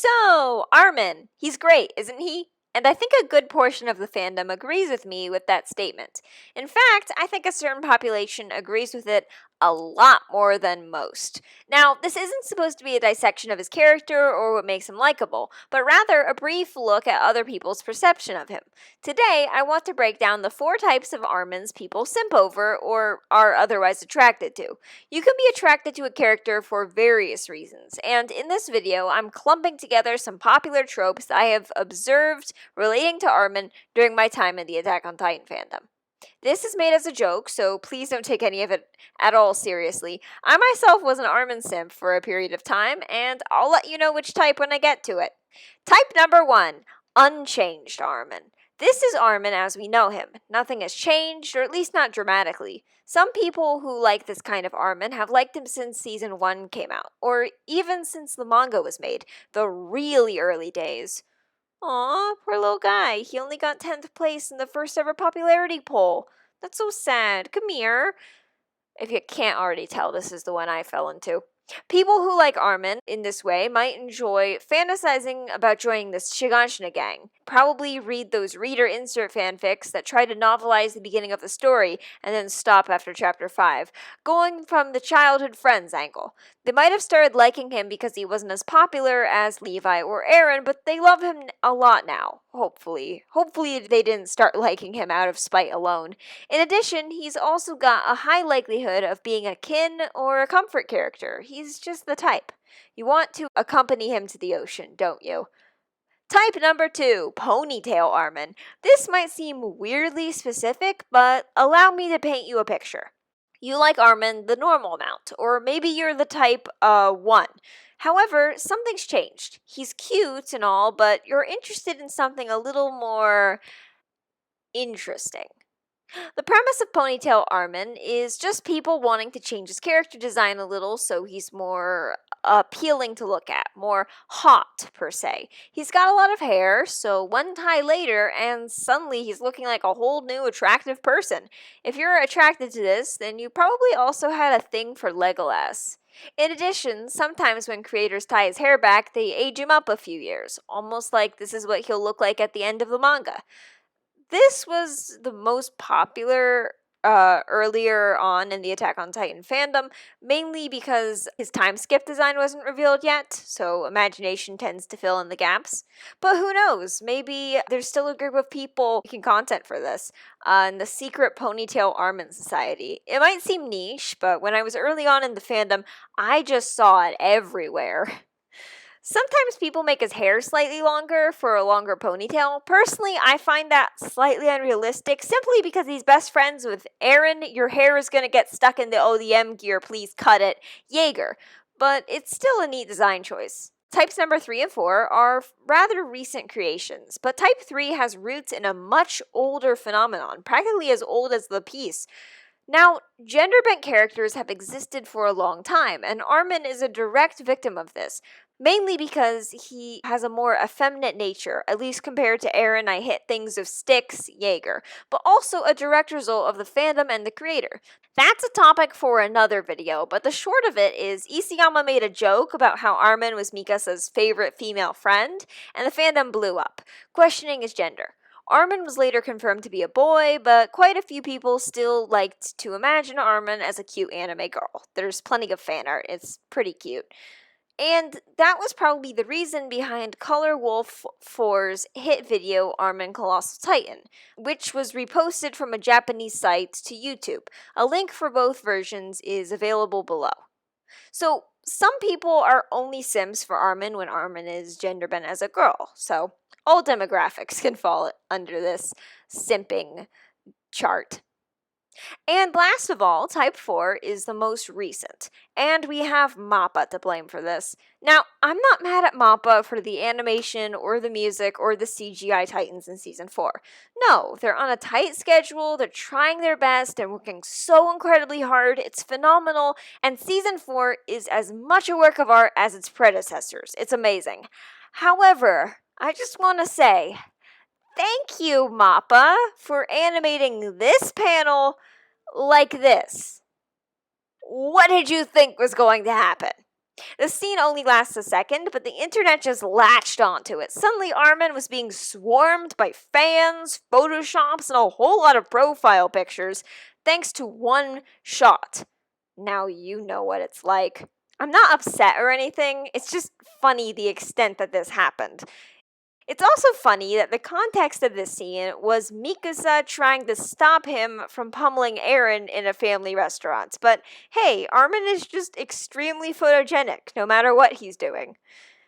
So, Armin, he's great, isn't he? And I think a good portion of the fandom agrees with me with that statement. In fact, I think a certain population agrees with it a lot more than most. Now, this isn't supposed to be a dissection of his character or what makes him likable, but rather a brief look at other people's perception of him. Today, I want to break down the 4 types of Armins people simp over or are otherwise attracted to. You can be attracted to a character for various reasons, and in this video, I'm clumping together some popular tropes I have observed relating to Armin during my time in the Attack on Titan fandom. This is made as a joke, so please don't take any of it at all seriously. I myself was an Armin simp for a period of time, and I'll let you know which type when I get to it. Type number 1, unchanged Armin. This is Armin as we know him. Nothing has changed, or at least not dramatically. Some people who like this kind of Armin have liked him since Season 1 came out, or even since the manga was made, the really early days. Aw, poor little guy. He only got 10th place in the first ever popularity poll. That's so sad. Come here. If you can't already tell, this is the one I fell into. People who like Armin in this way might enjoy fantasizing about joining this Shiganshina gang. Probably read those reader insert fanfics that try to novelize the beginning of the story and then stop after chapter 5, going from the childhood friends angle. They might have started liking him because he wasn't as popular as Levi or Eren, but they love him a lot now, hopefully. Hopefully they didn't start liking him out of spite alone. In addition, he's also got a high likelihood of being a kin or a comfort character. He's just the type. You want to accompany him to the ocean, don't you? Type number 2, ponytail Armin. This might seem weirdly specific, but allow me to paint you a picture. You like Armin the normal amount, or maybe you're the type 1. However, something's changed. He's cute and all, but you're interested in something a little more interesting. The premise of Ponytail Armin is just people wanting to change his character design a little so he's more appealing to look at, more hot, per se. He's got a lot of hair, so one tie later, and suddenly he's looking like a whole new attractive person. If you're attracted to this, then you probably also had a thing for Legolas. In addition, sometimes when creators tie his hair back, they age him up a few years, almost like this is what he'll look like at the end of the manga. This was the most popular earlier on in the Attack on Titan fandom, mainly because his time skip design wasn't revealed yet, so imagination tends to fill in the gaps. But who knows, maybe there's still a group of people making content for this, in the secret Ponytail Armin Society. It might seem niche, but when I was early on in the fandom, I just saw it everywhere. Sometimes people make his hair slightly longer for a longer ponytail. Personally, I find that slightly unrealistic simply because he's best friends with Eren. Your hair is going to get stuck in the ODM gear, please cut it. Jaeger. But it's still a neat design choice. Types number 3 and 4 are rather recent creations, but type 3 has roots in a much older phenomenon, practically as old as the piece. Now, gender-bent characters have existed for a long time, and Armin is a direct victim of this. Mainly because he has a more effeminate nature, at least compared to Eren I hit things of sticks, Jaeger, but also a direct result of the fandom and the creator. That's a topic for another video, but the short of it is Isayama made a joke about how Armin was Mikasa's favorite female friend, and the fandom blew up, questioning his gender. Armin was later confirmed to be a boy, but quite a few people still liked to imagine Armin as a cute anime girl. There's plenty of fan art, it's pretty cute. And that was probably the reason behind Color Wolf 4's hit video Armin Colossal Titan, which was reposted from a Japanese site to YouTube. A link for both versions is available below. So, some people are only sims for Armin when Armin is gender bent as a girl, so all demographics can fall under this simping chart. And last of all, type 4 is the most recent, and we have MAPPA to blame for this. Now, I'm not mad at MAPPA for the animation or the music or the CGI Titans in Season 4. No, they're on a tight schedule, they're trying their best, and working so incredibly hard, it's phenomenal, and Season 4 is as much a work of art as its predecessors. It's amazing. However, I just want to say, thank you, MAPPA, for animating this panel like this. What did you think was going to happen? The scene only lasts a second, but the internet just latched onto it. Suddenly, Armin was being swarmed by fans, photoshops, and a whole lot of profile pictures, thanks to one shot. Now you know what it's like. I'm not upset or anything, it's just funny the extent that this happened. It's also funny that the context of this scene was Mikasa trying to stop him from pummeling Eren in a family restaurant. But hey, Armin is just extremely photogenic, no matter what he's doing.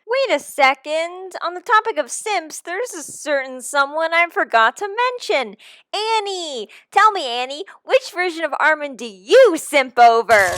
Wait a second. On the topic of simps, there's a certain someone I forgot to mention. Annie! Tell me, Annie, which version of Armin do you simp over?